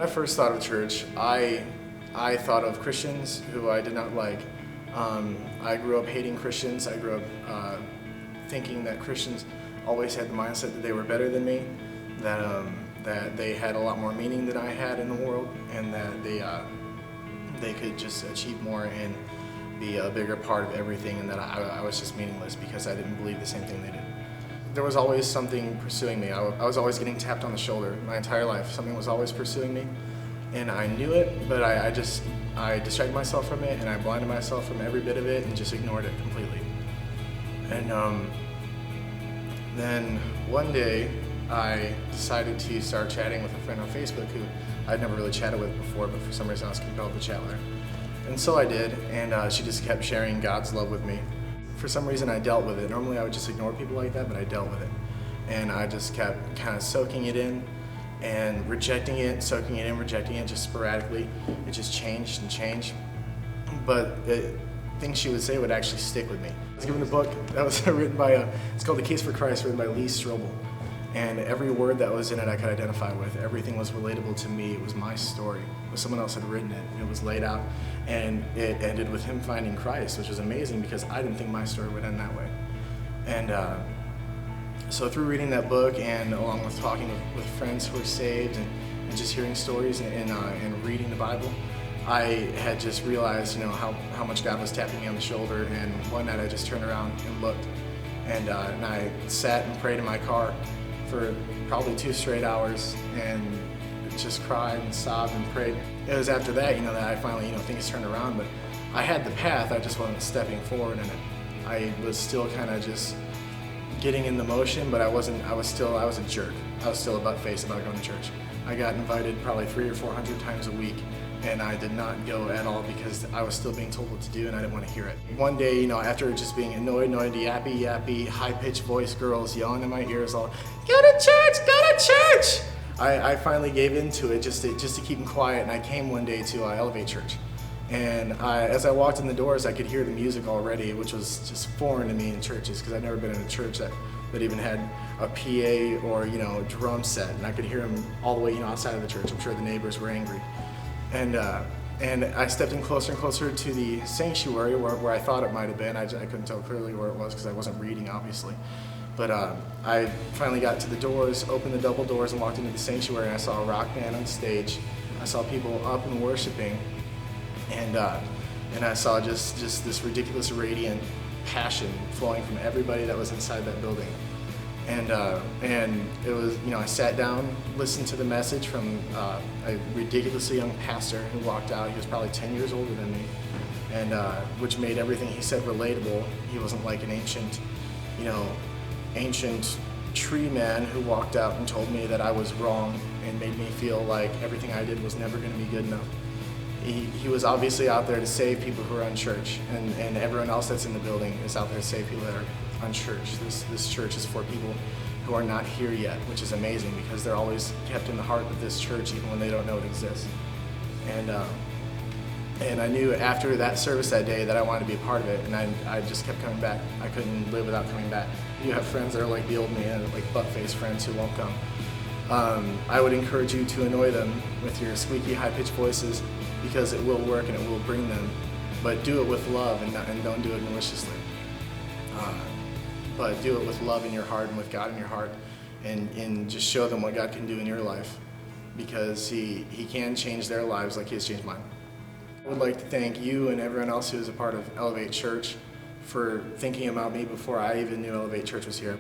When I first thought of church, I thought of Christians who I did not like. I grew up hating Christians. I grew up thinking that Christians always had the mindset that they were better than me, that they had a lot more meaning than I had in the world, and that they could just achieve more and be a bigger part of everything, and that I was just meaningless because I didn't believe the same thing they did. There was always something pursuing me. I was always getting tapped on the shoulder my entire life. Something was always pursuing me, and I knew it, but I distracted myself from it, and I blinded myself from every bit of it and just ignored it completely. And then one day I decided to start chatting with a friend on Facebook who I'd never really chatted with before, but for some reason I was compelled to chat with her. And so I did, and she just kept sharing God's love with me. For some reason I dealt with it. Normally I would just ignore people like that, but I dealt with it. And I just kept kind of soaking it in and rejecting it, soaking it in, rejecting it just sporadically. It just changed and changed. But things she would say would actually stick with me. I was given a book that was written by, it's called The Case for Christ, written by Lee Strobel. And every word that was in it I could identify with. Everything was relatable to me. It was my story. But someone else had written it. It was laid out. And it ended with him finding Christ, which was amazing because I didn't think my story would end that way. And so through reading that book and along with talking with friends who were saved and just hearing stories and reading the Bible, I had just realized, how much God was tapping me on the shoulder. And one night I just turned around and looked. And I sat and prayed in my car for probably 2 straight hours and just cried and sobbed and prayed. It was after that, that I finally, things turned around, but I had the path, I just wasn't stepping forward in it. I was still kind of just getting in the motion, but I was a jerk. I was still a butt-face about going to church. I got invited probably 300 or 400 times a week, and I did not go at all because I was still being told what to do and I didn't want to hear it. One day, after just being annoyed, yappy, high-pitched voice girls yelling in my ears all, go to church! I finally gave into it just to keep them quiet, and I came one day to Elevate Church. And as I walked in the doors, I could hear the music already, which was just foreign to me in churches because I'd never been in a church that even had a PA or drum set, and I could hear them all the way outside of the church. I'm sure the neighbors were angry. And I stepped in closer and closer to the sanctuary where I thought it might have been. I couldn't tell clearly where it was because I wasn't reading, obviously. But I finally got to the doors, opened the double doors, and walked into the sanctuary, and I saw a rock band on stage. I saw people up and worshiping, and I saw just this ridiculous radiant passion flowing from everybody that was inside that building. And it was, I sat down, listened to the message from a ridiculously young pastor who walked out. He was probably 10 years older than me, and which made everything he said relatable. He wasn't like an ancient tree man who walked out and told me that I was wrong and made me feel like everything I did was never going to be good enough. He was obviously out there to save people who are unchurched, and everyone else that's in the building is out there to save people that are unchurched. This church is for people who are not here yet, which is amazing because they're always kept in the heart of this church even when they don't know it exists. And I knew after that service that day that I wanted to be a part of it, and I just kept coming back. I couldn't live without coming back. You have friends that are like the old man, like butt-faced friends who won't come. I would encourage you to annoy them with your squeaky, high-pitched voices because it will work and it will bring them, but do it with love and don't do it maliciously. But do it with love in your heart and with God in your heart, and just show them what God can do in your life, because He can change their lives like He has changed mine. I would like to thank you and everyone else who is a part of Elevate Church for thinking about me before I even knew Elevate Church was here.